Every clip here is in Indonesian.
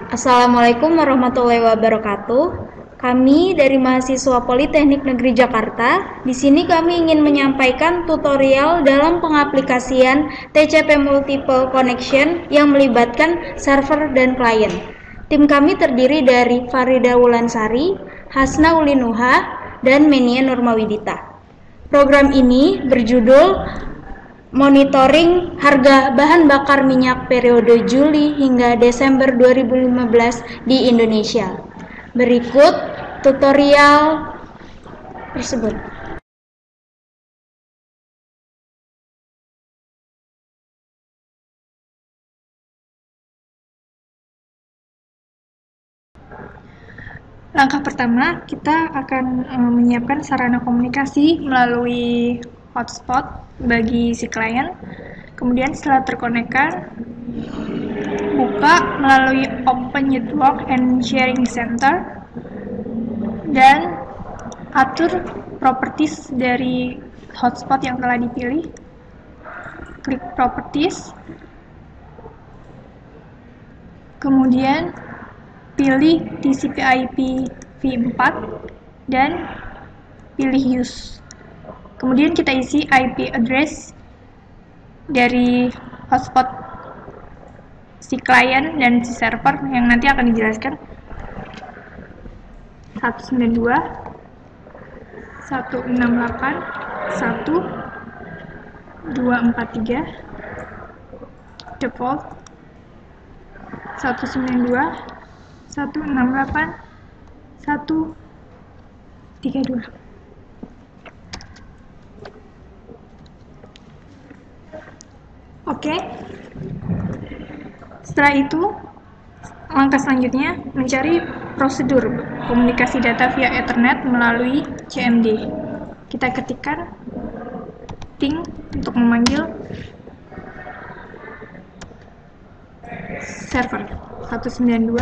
Assalamualaikum warahmatullahi wabarakatuh. Kami dari mahasiswa Politeknik Negeri Jakarta. Di sini kami ingin menyampaikan tutorial dalam pengaplikasian TCP Multiple Connection yang melibatkan server dan klien. Tim kami terdiri dari Farida Wulansari, Hasna Ulinuha, dan Menia Nurmawidita. Program ini berjudul Monitoring harga bahan bakar minyak periode Juli hingga Desember 2015 di Indonesia. Berikut tutorial tersebut. Langkah pertama, kita akan menyiapkan sarana komunikasi melalui hotspot bagi si klien. Kemudian setelah terkonekkan, buka melalui Open Network and Sharing Center dan atur properties dari hotspot yang telah dipilih. Klik Properties. Kemudian pilih TCP/IP v4 dan pilih Use. Kemudian kita isi IP address dari hotspot si klien dan si server yang nanti akan dijelaskan. 192 168 1243 default 192 168 132. Oke. Setelah itu, langkah selanjutnya mencari prosedur komunikasi data via Ethernet melalui CMD. Kita ketikkan ping untuk memanggil server 192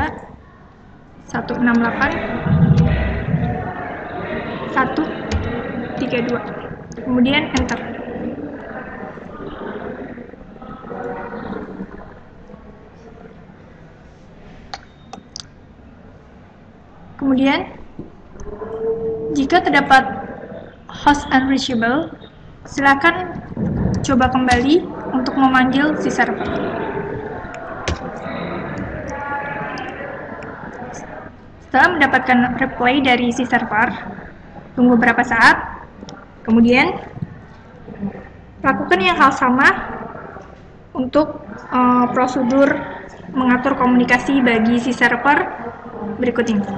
168 132. Kemudian enter. Kemudian, jika terdapat host unreachable, silakan coba kembali untuk memanggil si server. Setelah mendapatkan reply dari si server, tunggu beberapa saat, kemudian lakukan yang hal sama untuk prosedur mengatur komunikasi bagi si server berikut ini.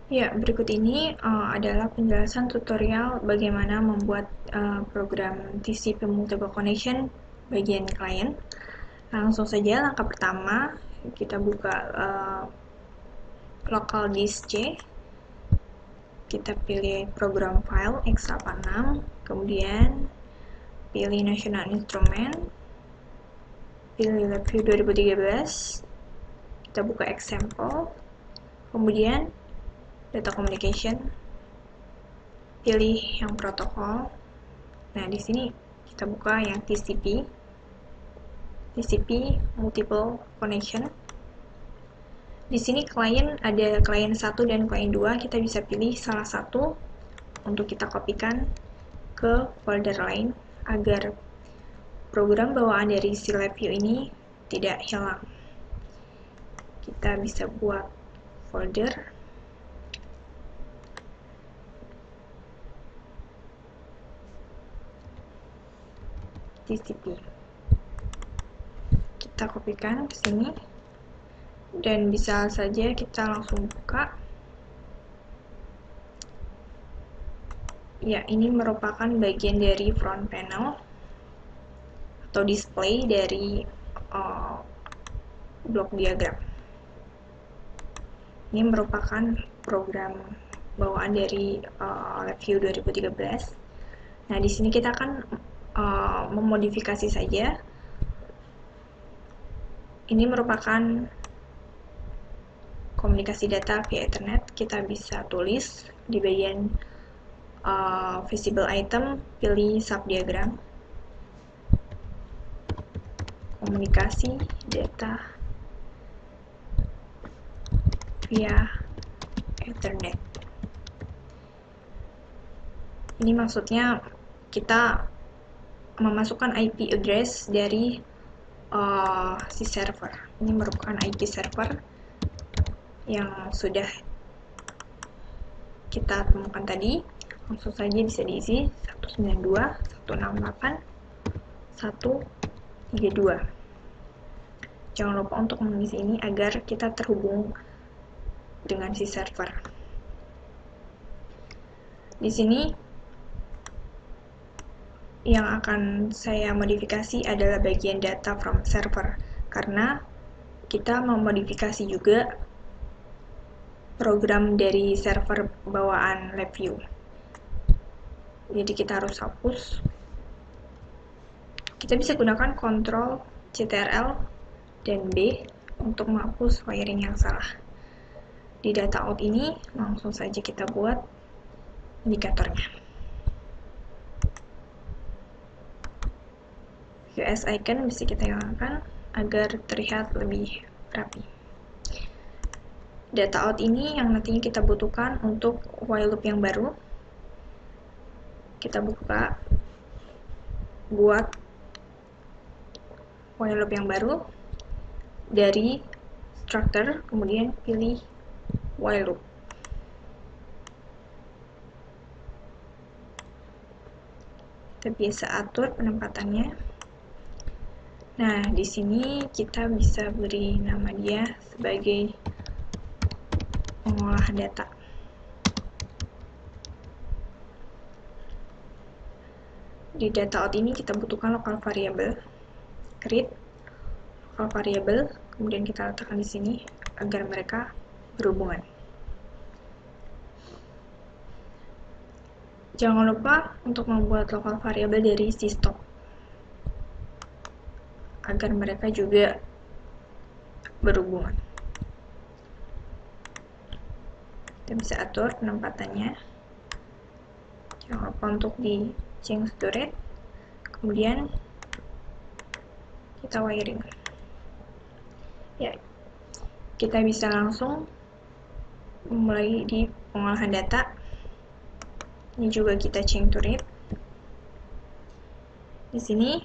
Ya, berikut ini adalah penjelasan tutorial bagaimana membuat program TCP Multiple Connection bagian klien. Langsung saja, langkah pertama, kita buka local disk C, kita pilih program file x86, kemudian pilih National Instrument, pilih LabVIEW 2013, kita buka example, kemudian data communication, pilih yang protokol. Nah, di sini kita buka yang TCP Multiple Connection. Di sini klien ada klien 1 dan klien 2, kita bisa pilih salah satu untuk kita kopikan ke folder lain agar program bawaan dari si LabVIEW ini tidak hilang. Kita bisa buat folder TCP. Kita kopikan ke sini dan bisa saja kita langsung buka. Ya, ini merupakan bagian dari front panel atau display dari blok diagram. Ini merupakan program bawaan dari LabVIEW 2013. Nah, di sini kita akan memodifikasi saja. Ini merupakan komunikasi data via Ethernet. Kita bisa tulis di bagian visible item, pilih subdiagram, komunikasi data via Ethernet. Ini maksudnya kita memasukkan IP address dari si server. Ini merupakan IP server yang sudah kita temukan tadi. Langsung saja bisa diisi 192.168.132. Jangan lupa untuk mengisi ini agar kita terhubung dengan si server. Di sini yang akan saya modifikasi adalah bagian data from server, karena kita memodifikasi juga program dari server bawaan LabVIEW. Jadi kita harus hapus. Kita bisa gunakan Ctrl Ctrl dan B untuk menghapus wiring yang salah. Di data out ini langsung saja kita buat indikatornya. US icon bisa kita hilangkan agar terlihat lebih rapi. Data out ini yang nantinya kita butuhkan untuk while loop yang baru. Kita buka, buat while loop yang baru dari structure, kemudian pilih while loop. Kita biasa atur penempatannya. Nah, di sini kita bisa beri nama dia sebagai pengolahan data. Di data out ini kita butuhkan local variable, create local variable, kemudian kita letakkan di sini agar mereka berhubungan. Jangan lupa untuk membuat local variable dari systop agar mereka juga berhubungan. Kita bisa atur penempatannya. Jangan lupa untuk di change to red, kemudian kita wiring. Ya, kita bisa langsung mulai di pengolahan data. Ini juga kita change to red. Di sini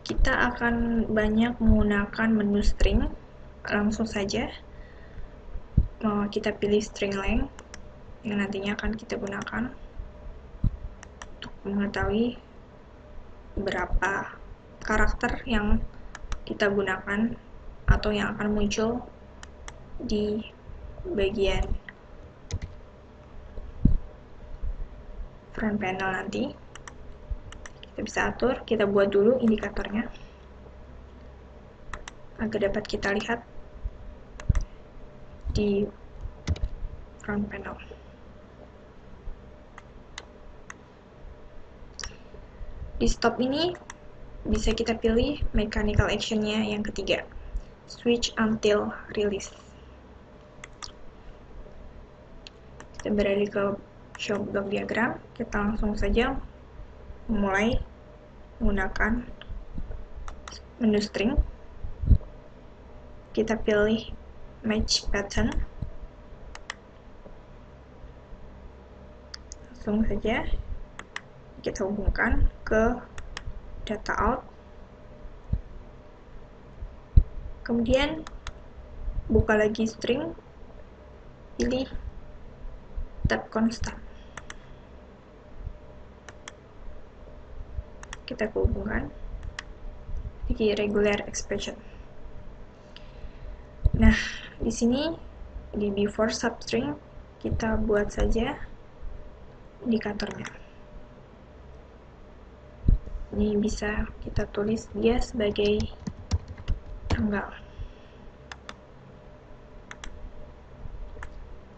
kita akan banyak menggunakan menu string. Langsung saja kita pilih string length yang nantinya akan kita gunakan mengetahui berapa karakter yang kita gunakan atau yang akan muncul di bagian front panel nanti. Kita bisa atur, kita buat dulu indikatornya agar dapat kita lihat di front panel. Di stop ini bisa kita pilih mechanical action-nya yang ketiga, switch until release. Kita beralih ke show block diagram, kita langsung saja mulai menggunakan menu string. Kita pilih match pattern. Langsung saja kita hubungkan ke data out. Kemudian buka lagi string, pilih tab constant. Kita hubungkan di regular expression. Nah, di sini di before substring kita buat saja indikatornya. Ini bisa kita tulis dia sebagai tanggal.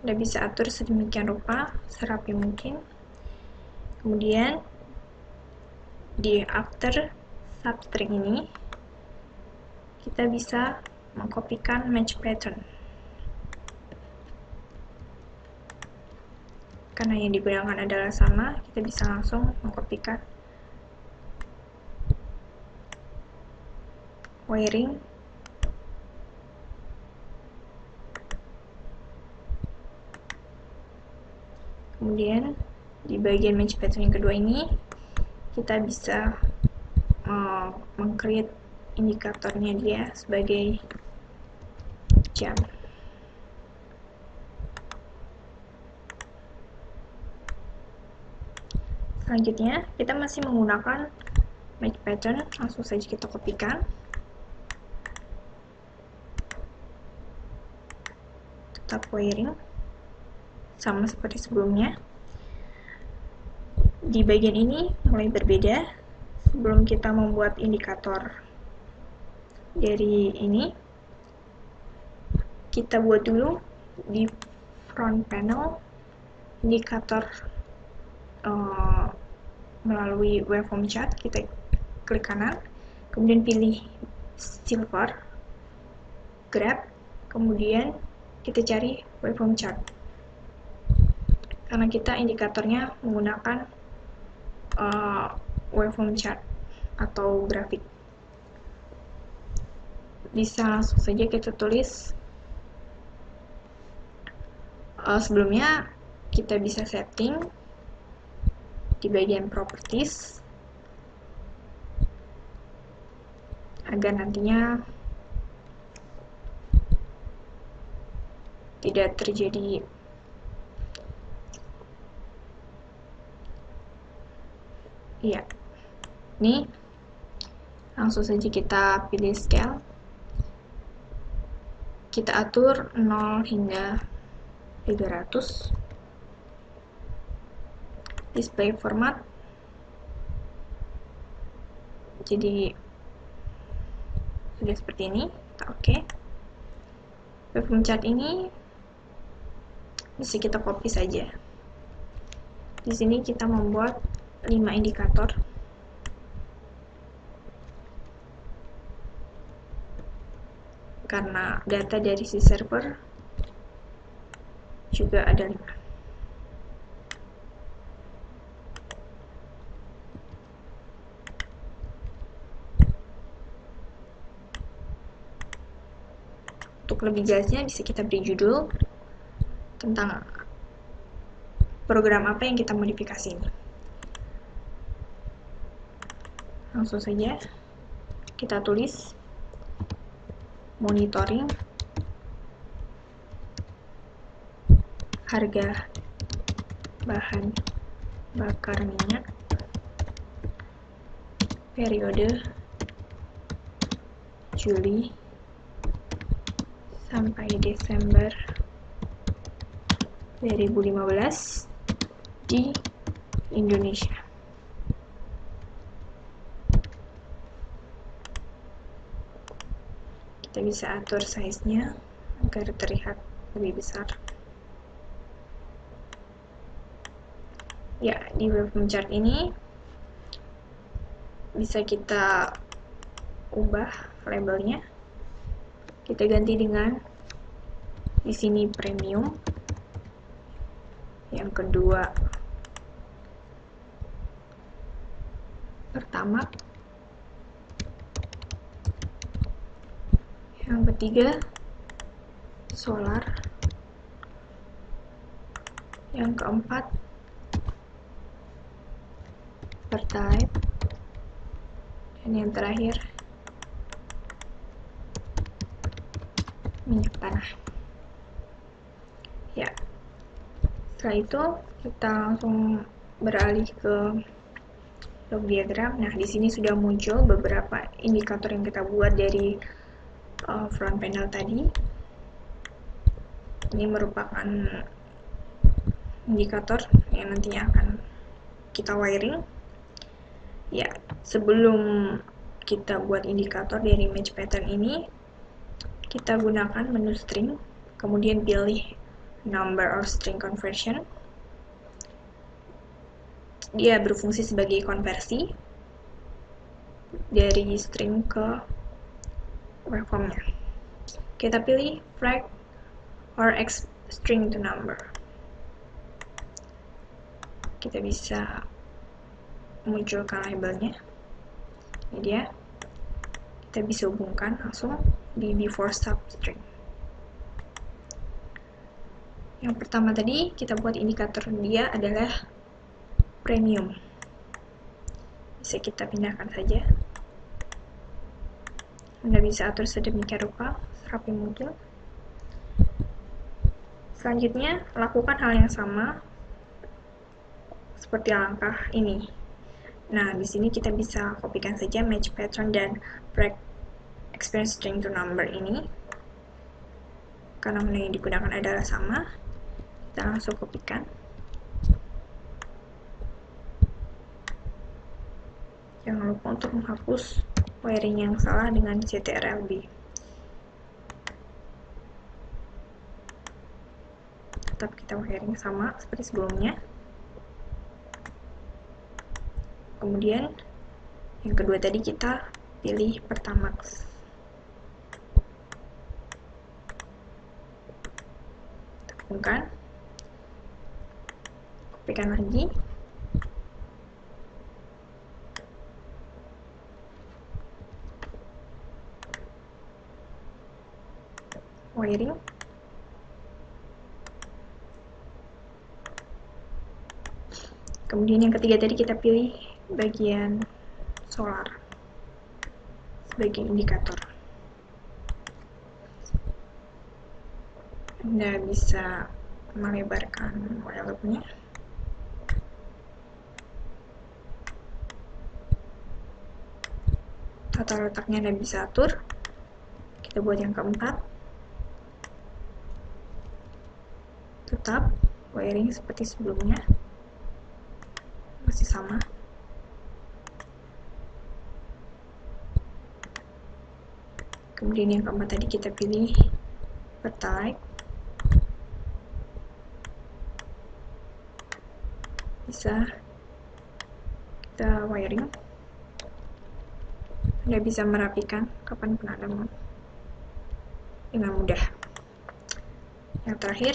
Anda bisa atur sedemikian rupa, serapi mungkin. Kemudian di after substring ini kita bisa mengkopikan match pattern. Karena yang digunakan adalah sama, kita bisa langsung mengkopikan wiring kemudian di bagian match pattern yang kedua ini kita bisa meng-create indikatornya dia sebagai jam. Selanjutnya kita masih menggunakan match pattern, langsung saja kita kopikan. Tetap wiring sama seperti sebelumnya. Di bagian ini mulai berbeda. Sebelum kita membuat indikator dari ini, kita buat dulu di front panel indikator melalui waveform chart. Kita klik kanan, kemudian pilih silver, grab, kemudian kita cari waveform chart. Karena kita indikatornya menggunakan waveform chart atau grafik, bisa langsung saja kita tulis. Sebelumnya kita bisa setting di bagian properties agar nantinya tidak terjadi ini. Langsung saja kita pilih scale, kita atur 0 hingga 300. Display format, jadi sudah seperti ini. Oke. Waveform chart ini bisa kita copy saja. Di sini kita membuat 5 indikator. Karena data dari si server juga ada 5. Untuk lebih jelasnya bisa kita beri judul tentang program apa yang kita modifikasi ini. Langsung saja kita tulis monitoring harga bahan bakar minyak periode Juli sampai Desember 2015 di Indonesia. Kita bisa atur size-nya agar terlihat lebih besar. Ya, di waveform chart ini bisa kita ubah labelnya. Kita ganti dengan di sini premium, yang kedua pertama, yang ketiga solar. Yang keempat, Pertalite. Dan yang terakhir, minyak tanah. Ya, setelah itu kita langsung beralih ke log diagram. Nah, di sini sudah muncul beberapa indikator yang kita buat dari front panel tadi. Ini merupakan indikator yang nantinya akan kita wiring. Ya, sebelum kita buat indikator dari match pattern ini, kita gunakan menu string, kemudian pilih number or string conversion. Dia berfungsi sebagai konversi dari string ke waveformnya. Kita pilih flag or X string to number. Kita bisa munculkan labelnya. Ini dia. Kita bisa hubungkan langsung di before substring. Yang pertama tadi kita buat indikator dia adalah premium. Bisa kita pindahkan saja. Anda bisa atur sedemikian rupa, serapi mungkin. Selanjutnya, lakukan hal yang sama seperti langkah ini. Nah, di sini kita bisa kopikan saja match pattern dan break experience string to number ini. Karena menu yang digunakan adalah sama, kita langsung kopikan. Jangan lupa untuk menghapus wiring yang salah dengan CTRL-B. Tetap kita wiring sama seperti sebelumnya. Kemudian yang kedua tadi kita pilih Pertamax. Temukan, kopikan lagi. Wiring. Kemudian yang ketiga tadi kita pilih bagian solar sebagai indikator. Anda bisa melebarkan while loop-nya. Tata letaknya Anda bisa atur. Kita buat yang keempat. Tetap wiring seperti sebelumnya. Masih sama. Kemudian yang keempat tadi kita pilih Pertalite. Bisa kita wiring. Anda bisa merapikan kapanpun Anda mau dengan mudah. Yang terakhir,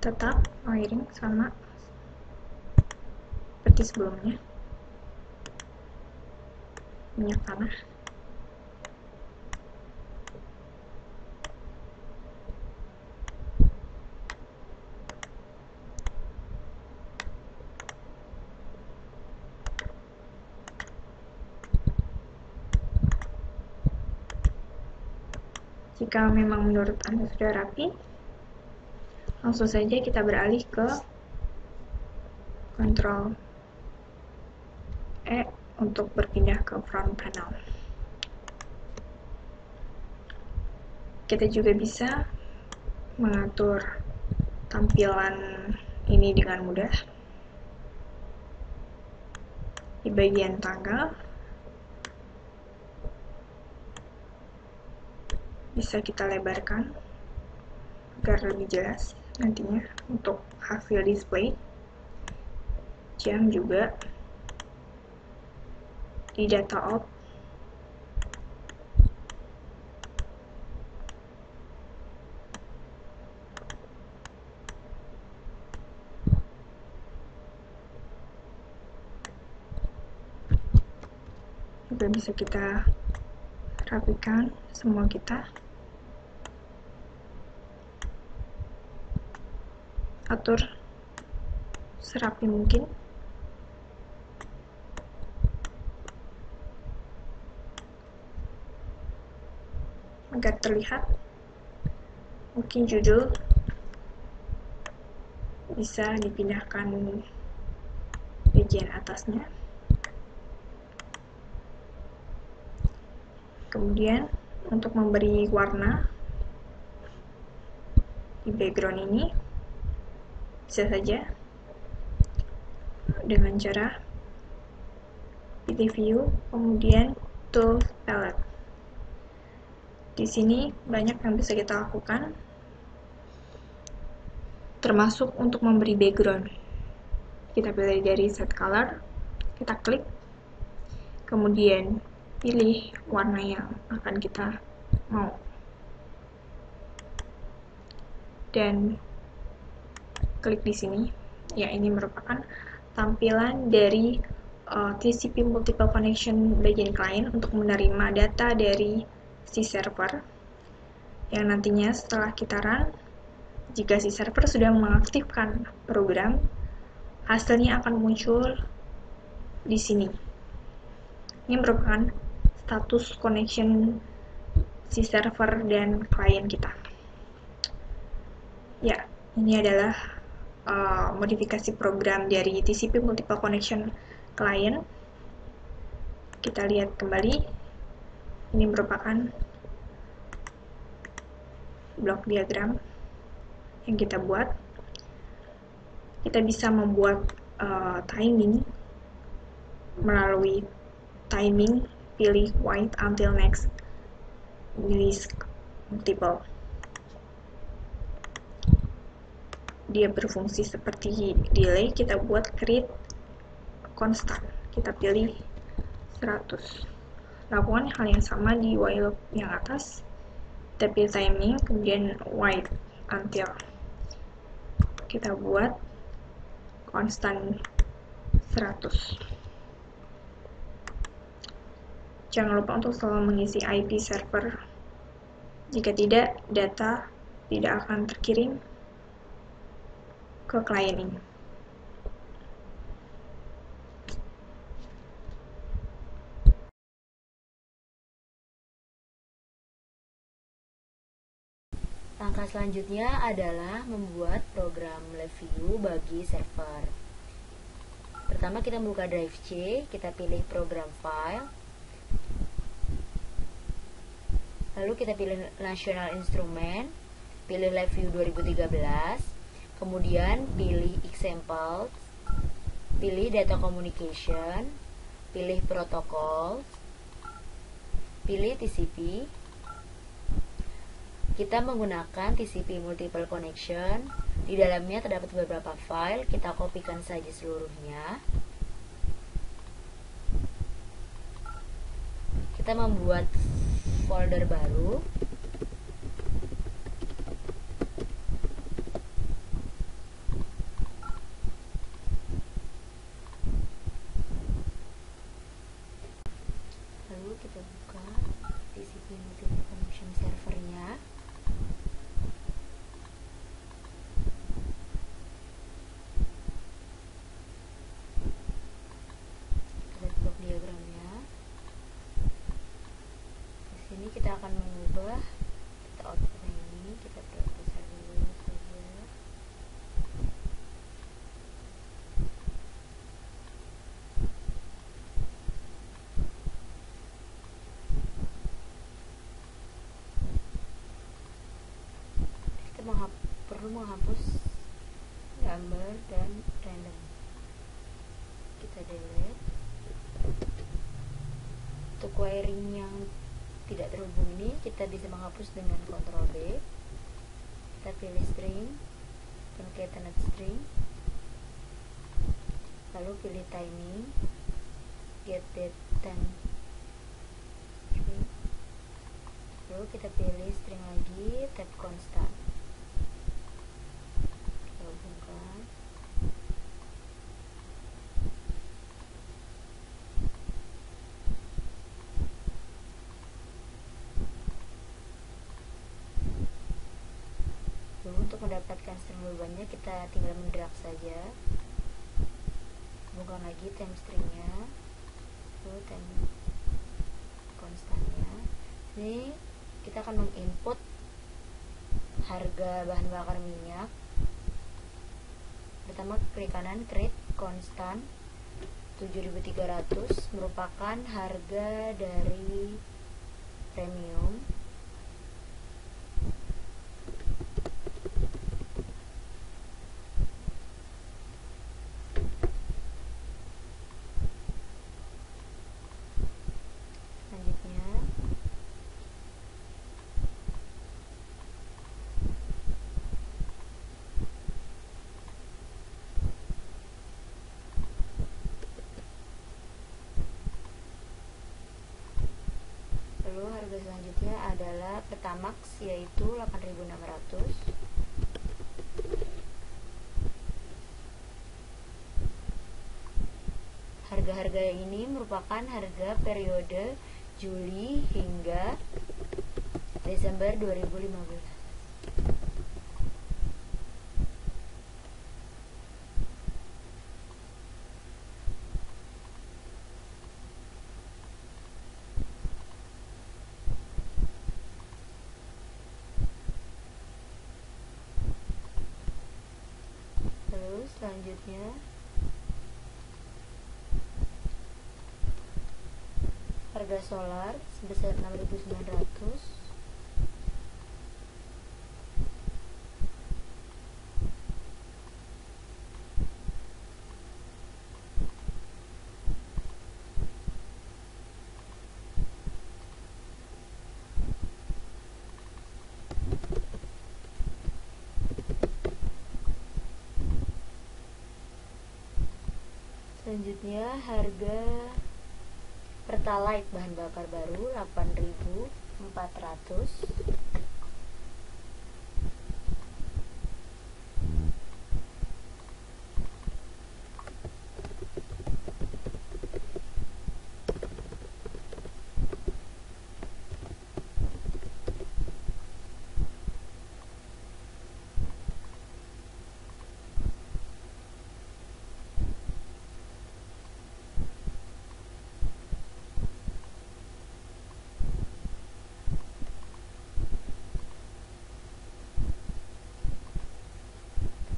tetap wiring sama seperti sebelumnya. Minyak tanah. Jika memang menurut Anda sudah rapi, langsung saja kita beralih ke Ctrl E untuk berpindah ke front panel. Kita juga bisa mengatur tampilan ini dengan mudah. Di bagian tanggal, bisa kita lebarkan agar lebih jelas nantinya untuk hasil display. Jam juga di data out. supaya bisa kita rapikan semua kita. Atur serapi mungkin. Agar terlihat. Mungkin judul bisa dipindahkan bagian atasnya. Kemudian untuk memberi warna di background ini bisa saja dengan cara pilih view, kemudian tool palette. Di sini banyak yang bisa kita lakukan, termasuk untuk memberi background. Kita pilih dari set color, kita klik, kemudian pilih warna yang akan kita mau, dan klik di sini. Ya, ini merupakan tampilan dari TCP Multiple Connection bagian klien untuk menerima data dari si server, yang nantinya setelah kita run, jika si server sudah mengaktifkan program, hasilnya akan muncul di sini. Ini merupakan status connection si server dan klien kita. Ya, ini adalah modifikasi program dari TCP Multiple Connection klien. Kita lihat kembali. Ini merupakan blok diagram yang kita buat. Kita bisa membuat timing melalui timing, pilih wait until next, list multiple. Dia berfungsi seperti delay. Kita buat create constant, kita pilih 100. Lakukan hal yang sama di while loop yang atas. Kita pilih timing, kemudian wait until. Kita buat constant 100. Jangan lupa untuk selalu mengisi IP server. Jika tidak, data tidak akan terkirim ke klien ini. Langkah selanjutnya adalah membuat program live view bagi server. Pertama kita buka drive C, kita pilih program file, lalu kita pilih national instrument, pilih live view 2013, kemudian pilih example, pilih data communication, pilih protokol, pilih TCP. Kita menggunakan TCP Multiple Connection. Di dalamnya terdapat beberapa file, kita kopikan saja seluruhnya. Kita membuat folder baru. Lalu kita buka TCP Multiple Connection servernya. Diagramnya. Di sini kita akan mengubah outputnya ini, kita besar dulu saja. Kita perlu menghapus gambar dan random. Kita delete. Untuk wiring yang tidak terhubung ini kita bisa menghapus dengan Ctrl B. Kita pilih string, concatenate string, lalu pilih timing, get date time string, lalu kita pilih string lagi, type constant. Kita hubungkan. untuk mendapatkan string bebannya kita tinggal mendrag saja, bukan lagi time stringnya, lalu time konstannya. Ini kita akan menginput harga bahan bakar minyak. Pertama klik kanan, create konstan 7.300 merupakan harga dari premium. Selanjutnya harga selanjutnya adalah Pertamax, yaitu 8.600. Harga-harga ini merupakan harga periode Juli hingga Desember 2015. Selanjutnya harga solar sebesar 6.900. Selanjutnya harga Pertalite bahan bakar baru 8.400.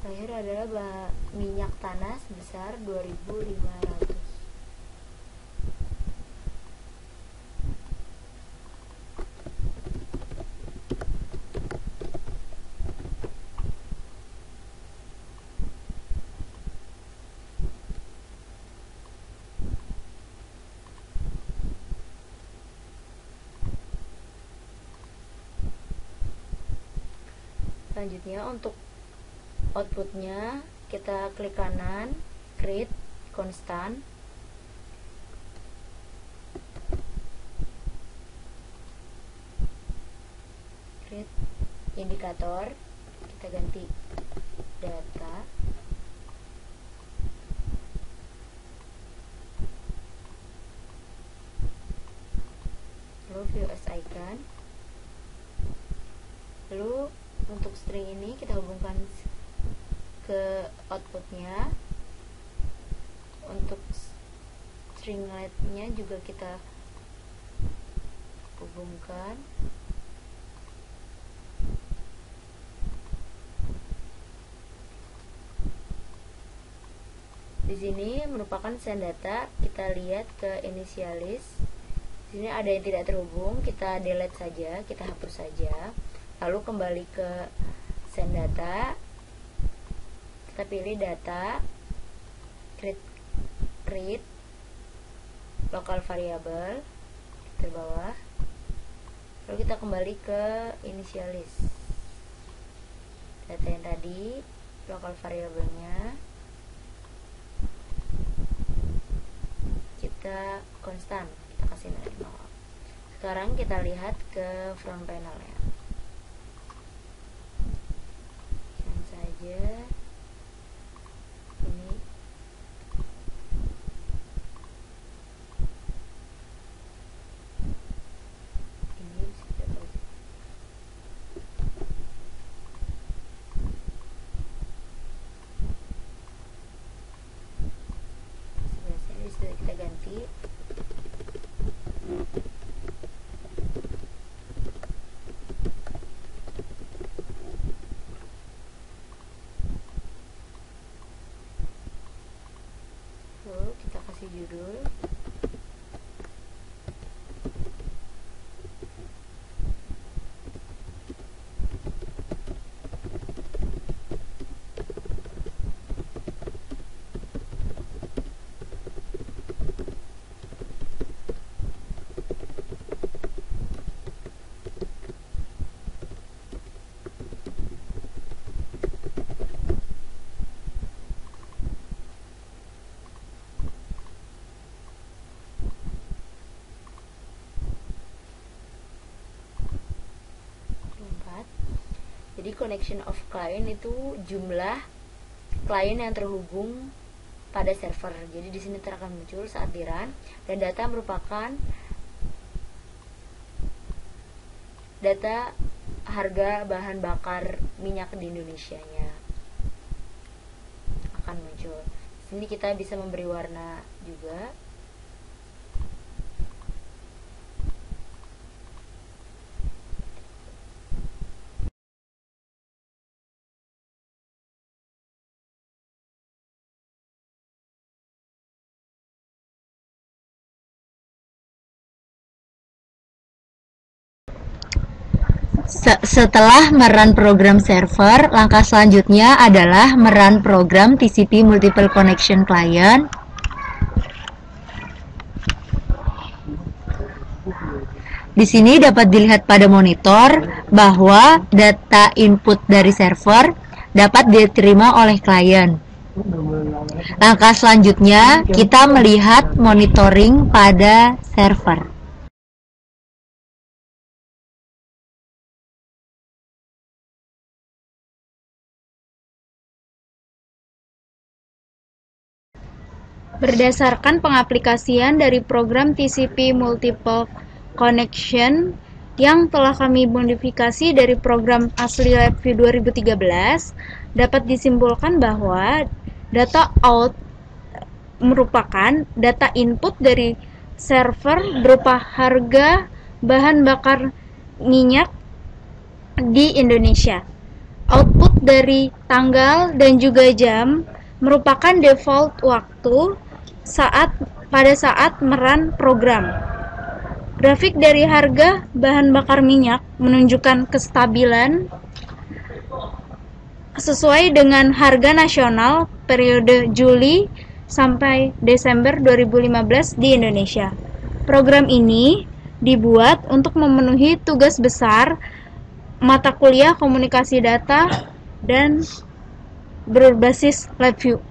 Terakhir adalah minyak tanah sebesar 2.500. Selanjutnya untuk outputnya kita klik kanan, create konstan, create indikator, kita ganti data, lalu view as icon. Lalu untuk string ini kita hubungkan ke outputnya. Untuk stringletnya juga kita hubungkan. Di sini merupakan send data. Kita lihat ke initialis. Di sini ada yang tidak terhubung, kita delete saja, kita hapus saja. Lalu kembali ke send data, kita pilih data, create local variable ke bawah, lalu kita kembali ke initialis. Data yang tadi, local variabelnya kita konstan, kita kasih nilai 0. Sekarang kita lihat ke front panelnya. Saja ini bisa kita kasih judul. Jadi connection of client itu jumlah klien yang terhubung pada server. Jadi di sini akan muncul saat di run, dan data merupakan data harga bahan bakar minyak di Indonesianya akan muncul. Di sini kita bisa memberi warna juga. Setelah merun program server, langkah selanjutnya adalah merun program TCP Multiple Connection Client. Di sini dapat dilihat pada monitor bahwa data input dari server dapat diterima oleh klien. Langkah selanjutnya, kita melihat monitoring pada server. Berdasarkan pengaplikasian dari program TCP Multiple Connection yang telah kami modifikasi dari program asli LabVIEW 2013, dapat disimpulkan bahwa data out merupakan data input dari server berupa harga bahan bakar minyak di Indonesia. Output dari tanggal dan juga jam merupakan default waktu pada saat merun program. Grafik dari harga bahan bakar minyak menunjukkan kestabilan sesuai dengan harga nasional periode Juli sampai Desember 2015 di Indonesia. Program ini dibuat untuk memenuhi tugas besar mata kuliah komunikasi data dan berbasis LabVIEW.